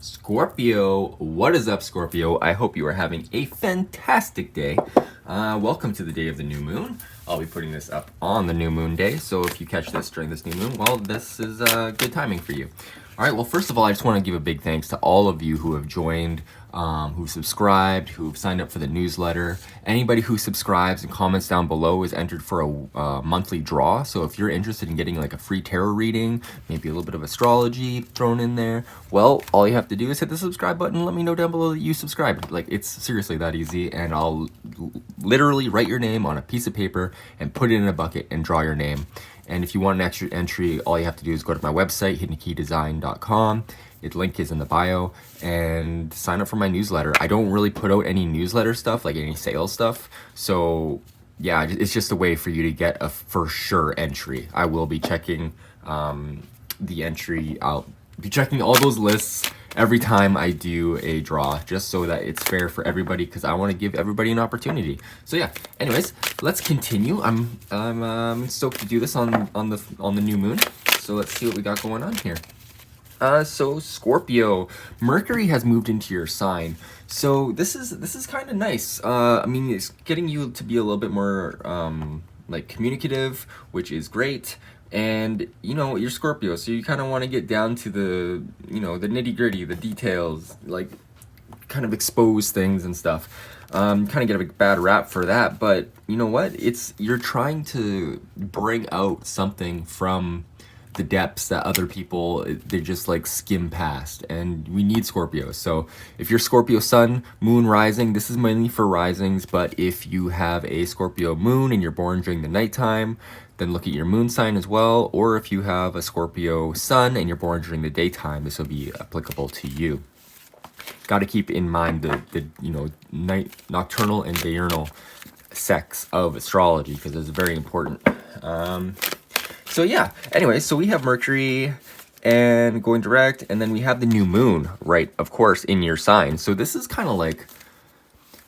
Scorpio, what is up, Scorpio? I hope you are having a fantastic day. Welcome to the day of the new moon. I'll be putting this up on the new moon day, so if you catch this during this new moon, well, this is good timing for you. All right, well, first of all, I just want to give a big thanks to all of you who have joined, who subscribed, who've signed up for the newsletter. Anybody who subscribes and comments down below is entered for a monthly draw. So if you're interested in getting like a free tarot reading, maybe a little bit of astrology thrown in there, well, all you have to do is hit the subscribe button and let me know down below that you subscribed. Like, it's seriously that easy, and I'll literally write your name on a piece of paper and put it in a bucket and draw your name. And if you want an extra entry, all you have to do is go to my website, hiddenkeydesign.com. Its link is in the bio, and sign up for my newsletter. I don't really put out any newsletter stuff, like any sales stuff. So yeah, it's just a way for you to get a for sure entry. I will be checking the entry. I'll be checking all those lists every time I do a draw, just so that it's fair for everybody, because I want to give everybody an opportunity. So yeah, anyways, let's continue. I'm stoked to do this on the new moon. So let's see what we got going on here. So Scorpio, Mercury has moved into your sign. So this is kind of nice. I mean, it's getting you to be a little bit more like communicative, which is great. And you know, you're Scorpio, so you kind of want to get down to the, you know, the nitty gritty, the details, like kind of expose things and stuff. Kind of get a bad rap for that, but you know what? You're trying to bring out something from the depths that other people, they just like skim past, and we need Scorpio. So if you're Scorpio sun, moon, rising, this is mainly for risings, but if you have a Scorpio moon and you're born during the nighttime, then look at your moon sign as well. Or if you have a Scorpio sun and you're born during the daytime, this will be applicable to you. Got to keep in mind the you know, nocturnal and diurnal sex of astrology, because it's very important. So yeah, anyway, so we have Mercury and going direct, and then we have the new moon, right, of course, in your sign. So this is kind of like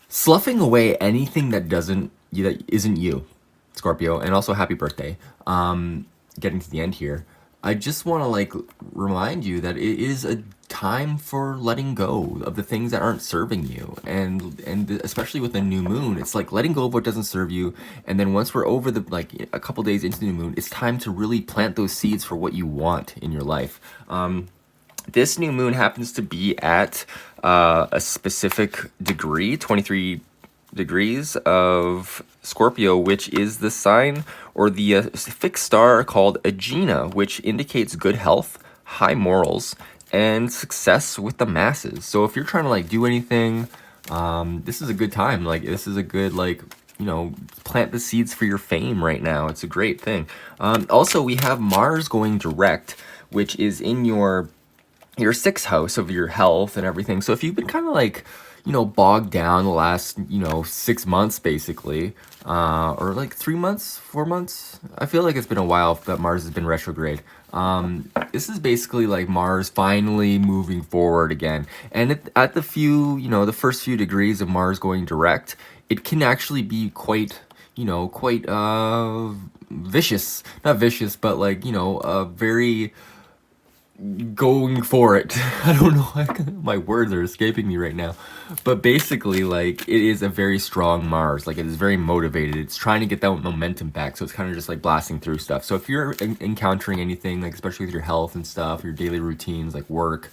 sloughing away anything that isn't you, Scorpio, and also happy birthday. Getting to the end here, I just want to like remind you that it is a time for letting go of the things that aren't serving you, and especially with the new moon, it's like letting go of what doesn't serve you. And then once we're over the, like, a couple days into the new moon, it's time to really plant those seeds for what you want in your life. This new moon happens to be at a specific degree, 23 degrees of Scorpio, which is the sign or the fixed star called Agena, which indicates good health, high morals, and success with the masses. So if you're trying to like do anything, this is a good time. Like, this is a good, like, you know, plant the seeds for your fame right now. It's a great thing. Also, we have Mars going direct, which is in your sixth house of your health and everything. So if you've been kind of like, you know, bogged down the last, you know, 6 months basically, or like 3 months, 4 months, I feel like it's been a while that Mars has been retrograde. This is basically like Mars finally moving forward again. And at the the first few degrees of Mars going direct, it can actually be quite, you know, quite vicious. Not vicious, but like, you know, very going for it. I don't know, my words are escaping me right now, but basically, like, it is a very strong Mars. Like, it is very motivated. It's trying to get that momentum back, so it's kind of just like blasting through stuff. So if you're encountering anything, like especially with your health and stuff, your daily routines like work,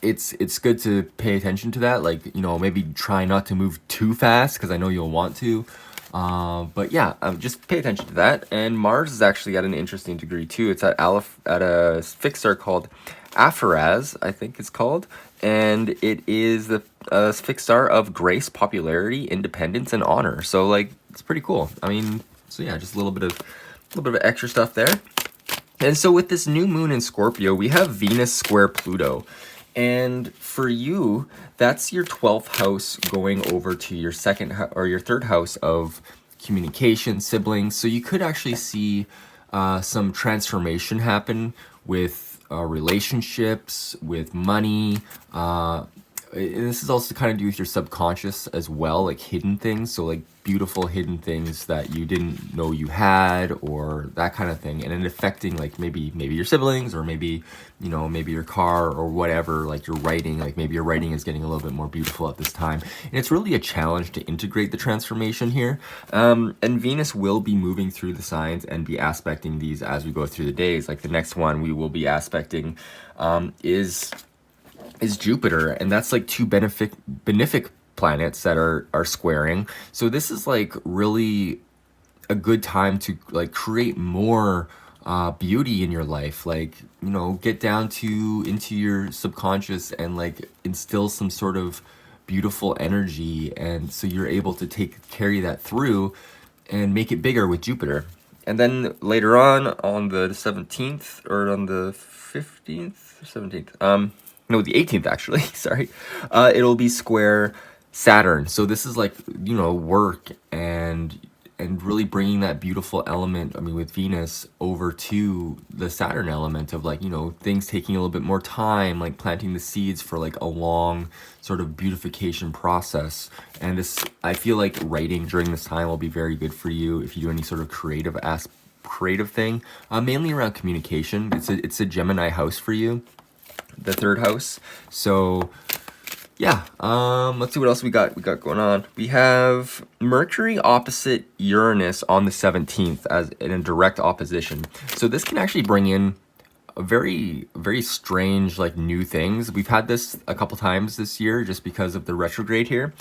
it's good to pay attention to that. Like, you know, maybe try not to move too fast, because I know you'll want to. But yeah, just pay attention to that. And Mars is actually at an interesting degree too. It's at a fixed star called Apharaz, I think it's called, and it is the fixed star of grace, popularity, independence, and honor. So like, it's pretty cool. I mean, so yeah, just a little bit of extra stuff there. And so with this new moon in Scorpio, we have Venus square Pluto. And for you, that's your 12th house going over to your or your third house of communication, siblings. So you could actually see some transformation happen with relationships, with money, this is also kind of do with your subconscious as well, like hidden things. So like beautiful hidden things that you didn't know you had, or that kind of thing, and it affecting like maybe your siblings, or maybe, you know, maybe your car or whatever, like your writing, like maybe your writing is getting a little bit more beautiful at this time. And it's really a challenge to integrate the transformation here. And Venus will be moving through the signs and be aspecting these as we go through the days. Like the next one we will be aspecting is Jupiter, and that's like two benefic planets that are squaring. So this is like really a good time to like create more beauty in your life, like, you know, get down to into your subconscious and like instill some sort of beautiful energy, and so you're able to carry that through and make it bigger with Jupiter. And then later on the 17th, or on the 15th, 17th, no, the 18th actually, sorry, it'll be square Saturn. So this is like, you know, work and really bringing that beautiful element, I mean, with Venus over to the Saturn element of like, you know, things taking a little bit more time, like planting the seeds for like a long sort of beautification process. And this, I feel like writing during this time will be very good for you if you do any sort of creative thing, mainly around communication. It's a Gemini house for you, the third house. So yeah, let's see what else we got going on. We have Mercury opposite Uranus on the 17th as in a direct opposition. So this can actually bring in a very, very strange, like, new things. We've had this a couple times this year just because of the retrograde here.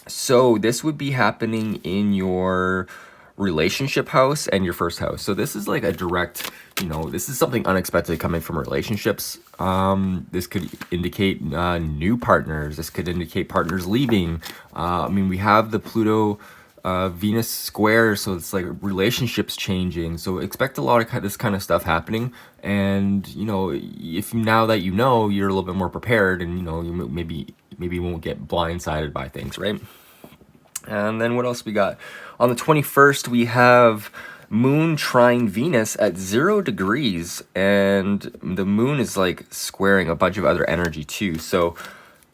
So this would be happening in your relationship house and your first house. So this is like a direct, you know, this is something unexpected coming from relationships. This could indicate new partners. This could indicate partners leaving. I mean, we have the Pluto Venus square, so it's like relationships changing. So expect a lot of this kind of stuff happening. And, you know, if now that you know, you're a little bit more prepared, and, you know, you maybe won't get blindsided by things, right? And then what else we got? On the 21st, we have Moon trine Venus at 0 degrees, and the Moon is like squaring a bunch of other energy too. So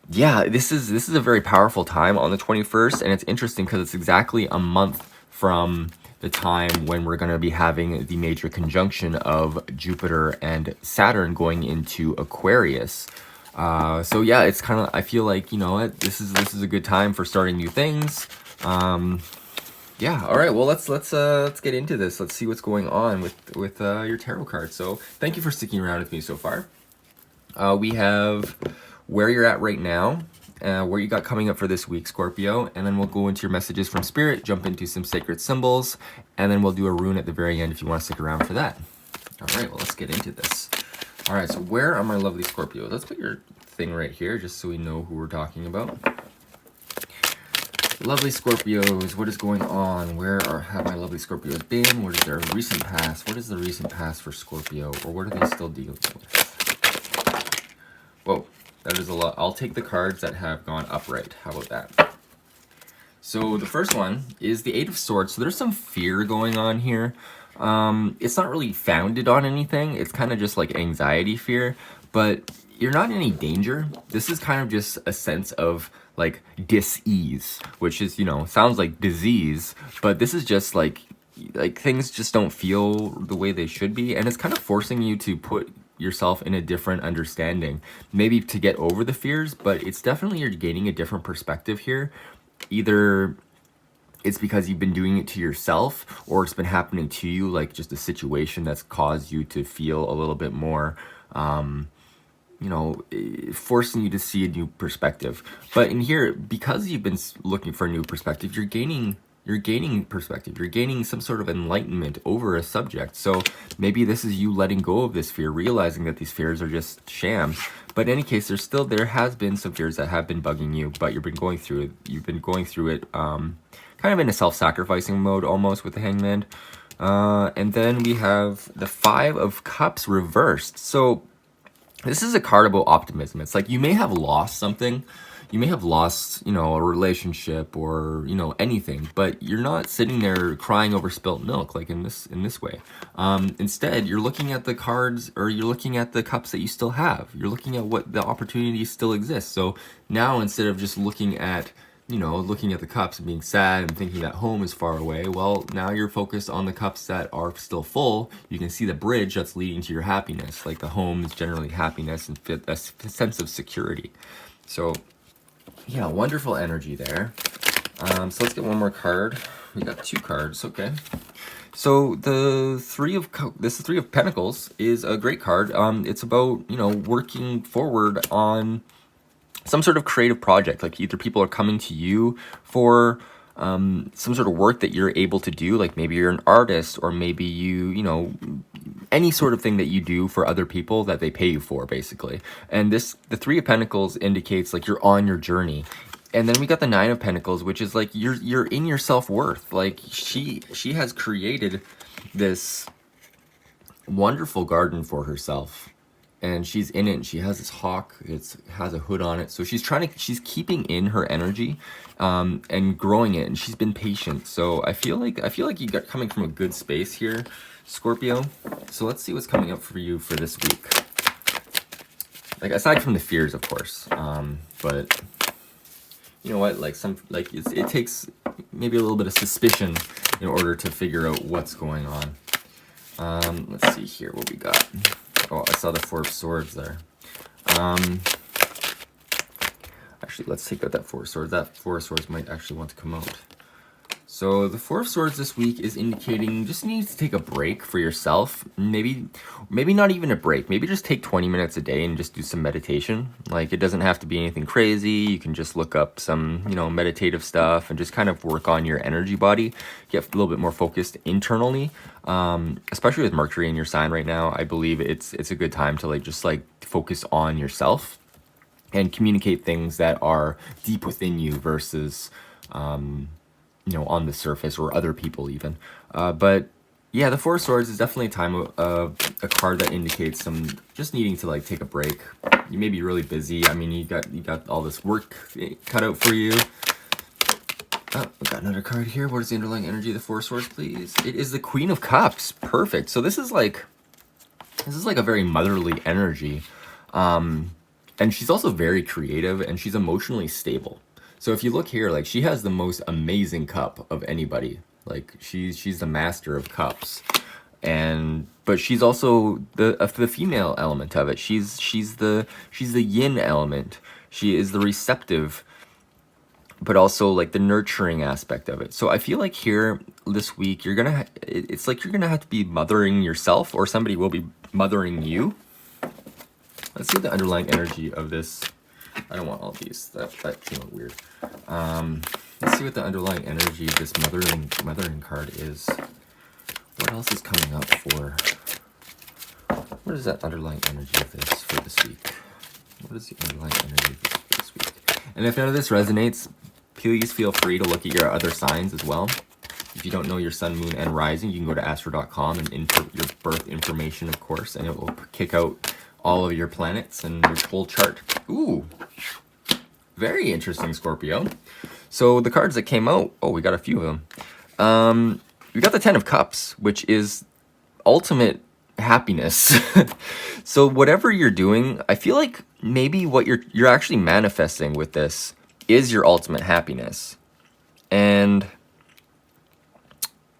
yeah, this is a very powerful time on the 21st, and it's interesting because it's exactly a month from the time when we're going to be having the major conjunction of Jupiter and Saturn going into Aquarius. So yeah, it's kind of, I feel like, you know what, this is a good time for starting new things. Yeah, all right, well, let's get into this. Let's see what's going on with your tarot cards. So thank you for sticking around with me so far. We have where you're at right now, where you got coming up for this week, Scorpio, and then we'll go into your messages from Spirit, jump into some sacred symbols, and then we'll do a rune at the very end if you want to stick around for that. All right, well, let's get into this. All right, so where are my lovely Scorpios? Let's put your thing right here just so we know who we're talking about. Lovely Scorpios, what is going on? Where have my lovely Scorpios been? What is their recent past? What is the recent past for Scorpio? Or what are they still dealing with? Whoa, that is a lot. I'll take the cards that have gone upright. How about that? So the first one is the Eight of Swords. So there's some fear going on here. It's not really founded on anything. It's kind of just like anxiety fear, but you're not in any danger. This is kind of just a sense of like dis-ease, which is, you know, sounds like disease, but this is just like things just don't feel the way they should be, and it's kind of forcing you to put yourself in a different understanding, maybe to get over the fears, but it's definitely you're gaining a different perspective here. Either it's because you've been doing it to yourself, or it's been happening to you, like just a situation that's caused you to feel a little bit more you know, forcing you to see a new perspective. But in here, because you've been looking for a new perspective, you're gaining perspective. You're gaining some sort of enlightenment over a subject. So maybe this is you letting go of this fear, realizing that these fears are just shams. But in any case, there has been some fears that have been bugging you, but you've been going through it. You've been going through it kind of in a self-sacrificing mode almost with the Hangman. And then we have the Five of Cups reversed. So this is a card about optimism. It's like you may have lost something. you may have lost, a relationship or, anything, but you're not sitting there crying over spilt milk like in this way. Instead, you're looking at the cards, or you're looking at the cups that you still have. You're looking at what the opportunities still exist. So now, instead of just looking at the cups and being sad and thinking that home is far away, well, now you're focused on the cups that are still full. You can see the bridge that's leading to your happiness. Like the home is generally happiness and a sense of security. So yeah, wonderful energy there. So let's get one more card. We got 2 cards, okay. So the Three of Pentacles is a great card. It's about, working forward on some sort of creative project. Like either people are coming to you for some sort of work that you're able to do. Like maybe you're an artist, or maybe any sort of thing that you do for other people that they pay you for, basically. And the Three of Pentacles indicates like you're on your journey. And then we got the Nine of Pentacles, which is like you're in your self-worth. Like she has created this wonderful garden for herself, and she's in it, and she has this hawk. It has a hood on it. So she's keeping in her energy and growing it, and she's been patient. So I feel like you got coming from a good space here, Scorpio. So let's see what's coming up for you for this week. Like aside from the fears, of course, but you know what? Like it takes maybe a little bit of suspicion in order to figure out what's going on. Let's see here what we got. Oh, I saw the Four of Swords there. Actually, let's take out that Four of Swords. That Four of Swords might actually want to come out. So the Four of Swords this week is indicating just need to take a break for yourself. Maybe not even a break. Maybe just take 20 minutes a day and just do some meditation. Like it doesn't have to be anything crazy. You can just look up some, meditative stuff and just kind of work on your energy body. Get a little bit more focused internally. Especially with Mercury in your sign right now, I believe it's a good time to just focus on yourself and communicate things that are deep within you versus on the surface or other people even. But yeah, the Four of Swords is definitely a time of a card that indicates some just needing to take a break. You may be really busy. I mean, you got all this work cut out for you. Oh, we got another card here. What is the underlying energy of the Four of Swords, please? It is the Queen of Cups. Perfect. So this is like a very motherly energy. And she's also very creative, and she's emotionally stable. So if you look here, she has the most amazing cup of anybody. Like she's the master of cups, but she's also the female element of it. She's the yin element. She is the receptive, but also the nurturing aspect of it. So I feel like here this week it's like you're gonna have to be mothering yourself, or somebody will be mothering you. Let's see the underlying energy of this. I don't want all these. That came out weird. Let's see what the underlying energy of this mothering card is. What else is coming up for? What is that underlying energy of this for this week? What is the underlying energy of this for this week? And if none of this resonates, please feel free to look at your other signs as well. If you don't know your sun, moon, and rising, you can go to astro.com and input your birth information, of course, and it will kick out all of your planets and your whole chart. Ooh, very interesting, Scorpio. So the cards that came out, we got a few of them. We got the Ten of Cups, which is ultimate happiness. So whatever you're doing, I feel like maybe what you're actually manifesting with this is your ultimate happiness. And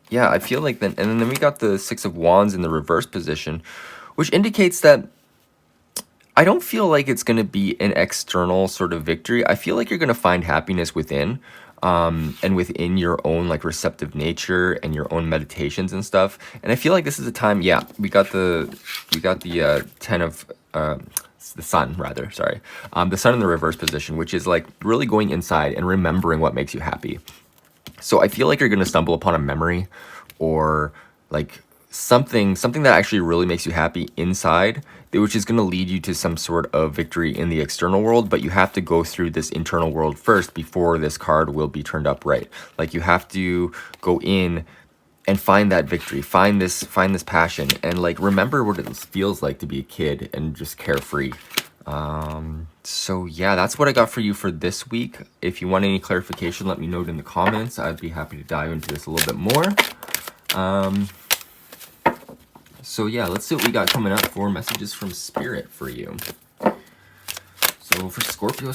yeah, I feel like then, and then we got the Six of Wands in the reverse position, which indicates that I don't feel like it's going to be an external sort of victory. I feel like you're going to find happiness within, and within your own receptive nature and your own meditations and stuff. And I feel like this is a time. Yeah, we got the Ten of the Sun, rather. Sorry, the Sun in the reverse position, which is really going inside and remembering what makes you happy. So I feel like you're going to stumble upon a memory, or something that actually really makes you happy inside, which is going to lead you to some sort of victory in the external world. But you have to go through this internal world first before this card will be turned up right. You have to go in and find that victory, find this passion, and remember what it feels like to be a kid and just carefree. So yeah, that's what I got for you for this week. If you want any clarification, let me know it in the comments. I'd be happy to dive into this a little bit more. So yeah, let's see what we got coming up for messages from Spirit for you. So for Scorpio,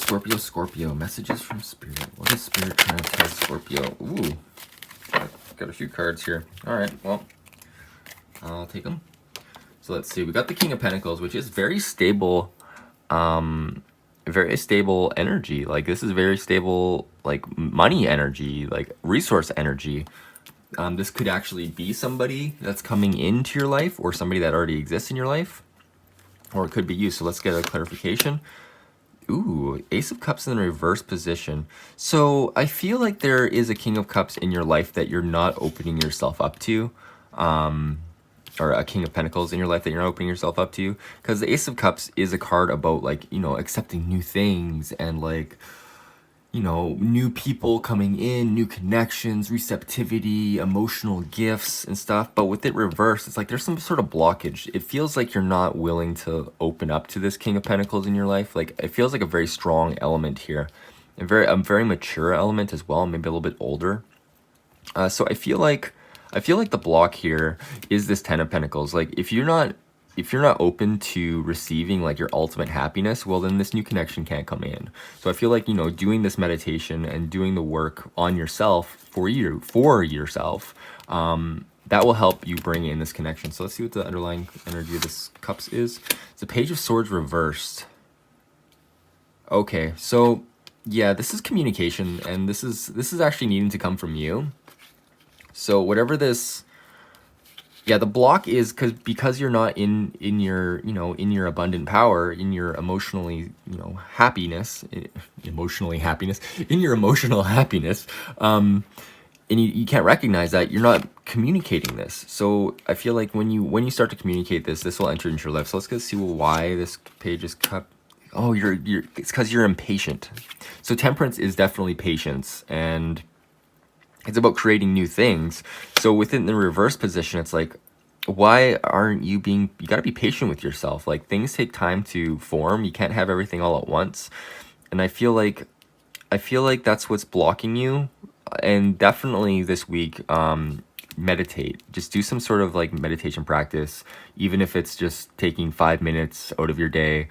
messages from Spirit. What is Spirit trying to tell Scorpio? Ooh, got a few cards here. All right, well, I'll take them. So let's see, we got the King of Pentacles, which is very stable, energy. Like this is very stable, like money energy, like resource energy. This could actually be somebody that's coming into your life or somebody that already exists in your life, or it could be you. So let's get a clarification. Ooh, Ace of Cups in the reverse position. So I feel like there is a King of Cups in your life that you're not opening yourself up to. Or a King of Pentacles in your life that you're not opening yourself up to. Because the Ace of Cups is a card about, like, you know, accepting new things and, like, you know, new people coming in, new connections, receptivity, emotional gifts and stuff. But with it reversed, it's like there's some sort of blockage. It feels like you're not willing to open up to this King of Pentacles in your life. Like it feels like a very strong element here. A very mature element as well, maybe a little bit older. So I feel like the block here is this Ten of Pentacles. Like if you're not open to receiving like your ultimate happiness, well then this new connection can't come in. So I feel like, you know, doing this meditation and doing the work on yourself for yourself, that will help you bring in this connection. So let's see what the underlying energy of this Cups is. It's a Page of Swords reversed. Okay, so yeah, this is communication, and this is actually needing to come from you. So whatever this, yeah, the block is because you're not in your, you know, in your abundant power, in your emotionally, you know, happiness, in your emotional happiness, and you can't recognize that, you're not communicating this. So I feel like when you start to communicate this will enter into your life. So let's go see why this page is cut. Oh, it's because you're impatient. So Temperance is definitely patience, and it's about creating new things. So within the reverse position, it's like, why aren't you gotta be patient with yourself. Like things take time to form. You can't have everything all at once. And I feel like that's what's blocking you. And definitely this week, meditate. Just do some sort of like meditation practice, even if it's just taking 5 minutes out of your day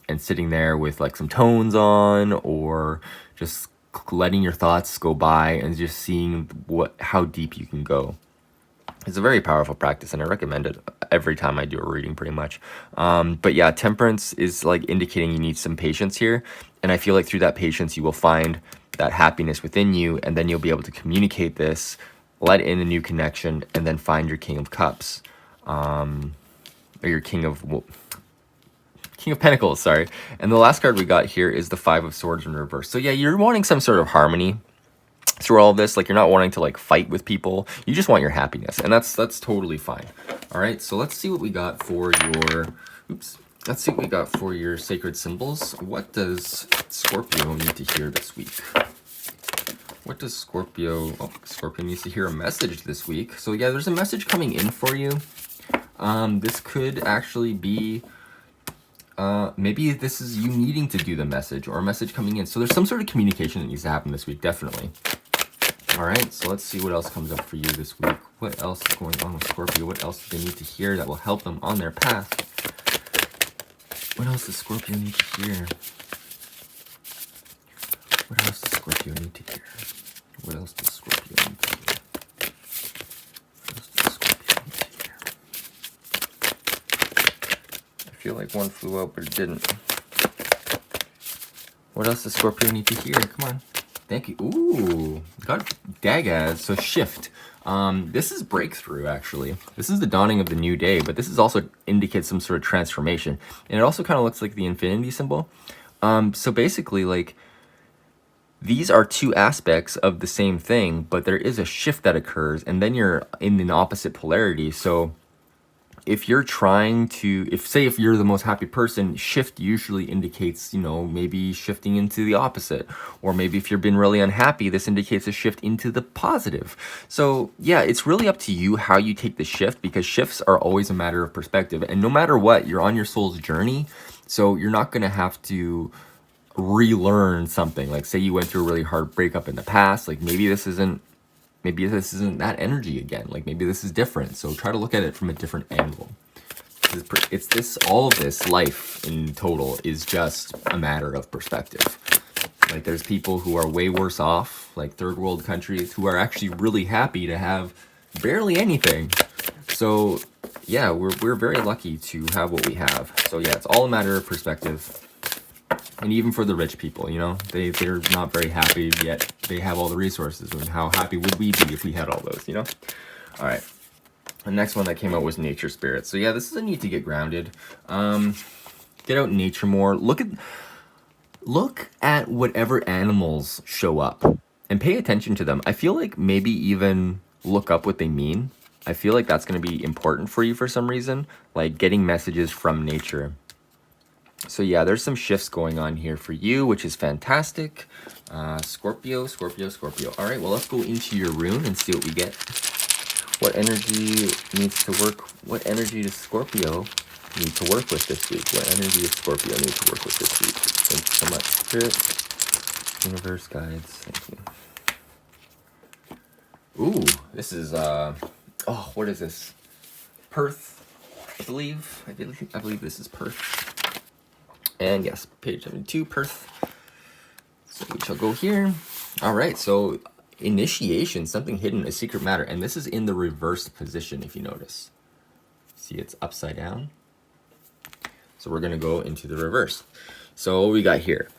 and sitting there with like some tones on, or just letting your thoughts go by and just seeing how deep you can go. It's a very powerful practice, and I recommend it every time I do a reading pretty much. But yeah, Temperance is like indicating you need some patience here, and I feel like through that patience you will find that happiness within you, and then you'll be able to communicate this, let in a new connection, and then find your King of Cups, or your King of Pentacles, sorry. And the last card we got here is the Five of Swords in reverse. So yeah, you're wanting some sort of harmony through all of this. Like you're not wanting to like fight with people. You just want your happiness, and that's totally fine. All right, so let's see what we got for your, let's see what we got for your sacred symbols. What does Scorpio need to hear this week? What does Scorpio needs to hear a message this week. So yeah, there's a message coming in for you. This could actually be, maybe this is you needing to do the message, or a message coming in. So there's some sort of communication that needs to happen this week, definitely. All right, so let's see what else comes up for you this week. What else is going on with Scorpio? What else do they need to hear that will help them on their path? What else does Scorpio need to hear? What else does Scorpio need to hear? What else does Scorpio need to hear? What else does Scorpio need to hear? I feel like one flew out, but it didn't. What else does Scorpio need to hear? Come on. Thank you. Ooh, got Dagaz. So shift. This is breakthrough, actually. This is the dawning of the new day, but this is also indicates some sort of transformation. And it also kind of looks like the infinity symbol. So basically, like, these are two aspects of the same thing, but there is a shift that occurs, and then you're in an opposite polarity. So if you're trying to, if you're the most happy person, shift usually indicates, you know, maybe shifting into the opposite. Or maybe if you've been really unhappy, this indicates a shift into the positive. So yeah, it's really up to you how you take the shift, because shifts are always a matter of perspective. And no matter what, you're on your soul's journey. So you're not going to have to relearn something. Like say you went through a really hard breakup in the past, like maybe this isn't that energy again. Like maybe this is different. So try to look at it from a different angle. It's this, all of this life in total is just a matter of perspective. Like there's people who are way worse off, like third world countries, who are actually really happy to have barely anything. So yeah, we're very lucky to have what we have. So yeah, it's all a matter of perspective. And even for the rich people, you know, they're not very happy, yet they have all the resources. And how happy would we be if we had all those, you know? All right. The next one that came out was Nature Spirit. So yeah, this is a need to get grounded. Get out in nature more. Look at whatever animals show up and pay attention to them. I feel like maybe even look up what they mean. I feel like that's going to be important for you for some reason, like getting messages from nature. So yeah, there's some shifts going on here for you, which is fantastic. Scorpio. All right, well, let's go into your rune and see what we get. What energy needs to work? What energy does Scorpio need to work with this week? What energy does Scorpio need to work with this week? Thank you so much, Spirit, Universe, guides. Thank you. Ooh, this is oh, what is this? Perth, I believe. I believe this is Perth. And yes, page 72, Perth. So we shall go here. All right, so initiation, something hidden, a secret matter. And this is in the reversed position, if you notice. See, it's upside down. So we're going to go into the reverse. So what we got here.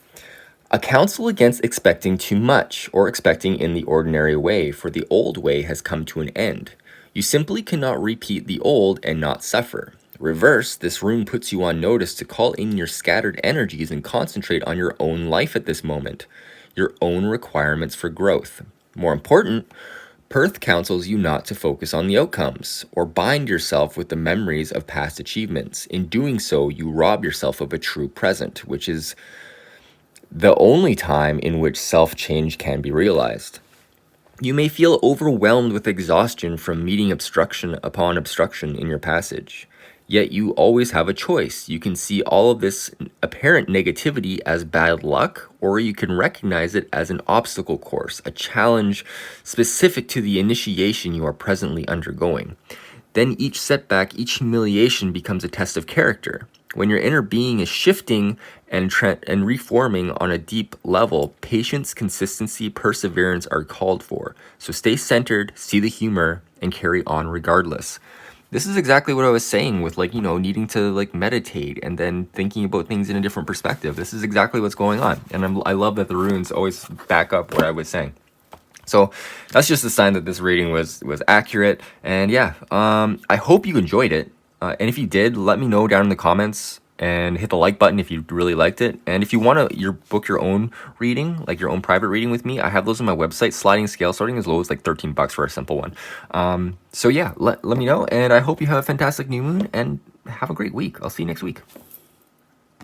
A counsel against expecting too much or expecting in the ordinary way, for the old way has come to an end. You simply cannot repeat the old and not suffer. Reverse, this rune puts you on notice to call in your scattered energies and concentrate on your own life at this moment, your own requirements for growth. More important, Perth counsels you not to focus on the outcomes or bind yourself with the memories of past achievements. In doing so, you rob yourself of a true present, which is the only time in which self-change can be realized. You may feel overwhelmed with exhaustion from meeting obstruction upon obstruction in your passage. Yet you always have a choice. You can see all of this apparent negativity as bad luck, or you can recognize it as an obstacle course, a challenge specific to the initiation you are presently undergoing. Then each setback, each humiliation becomes a test of character. When your inner being is shifting and reforming on a deep level, patience, consistency, perseverance are called for. So stay centered, see the humor, and carry on regardless. This is exactly what I was saying with, like, you know, needing to like meditate and then thinking about things in a different perspective. This is exactly what's going on. And I love that the runes always back up what I was saying. So that's just a sign that this reading was accurate. And yeah, I hope you enjoyed it. And if you did, let me know down in the comments and hit the like button if you really liked it. And if you want to book your own reading, like your own private reading with me, I have those on my website. Sliding scale, starting as low as like $13 for a simple one. So yeah, let me know. And I hope you have a fantastic new moon and have a great week. I'll see you next week.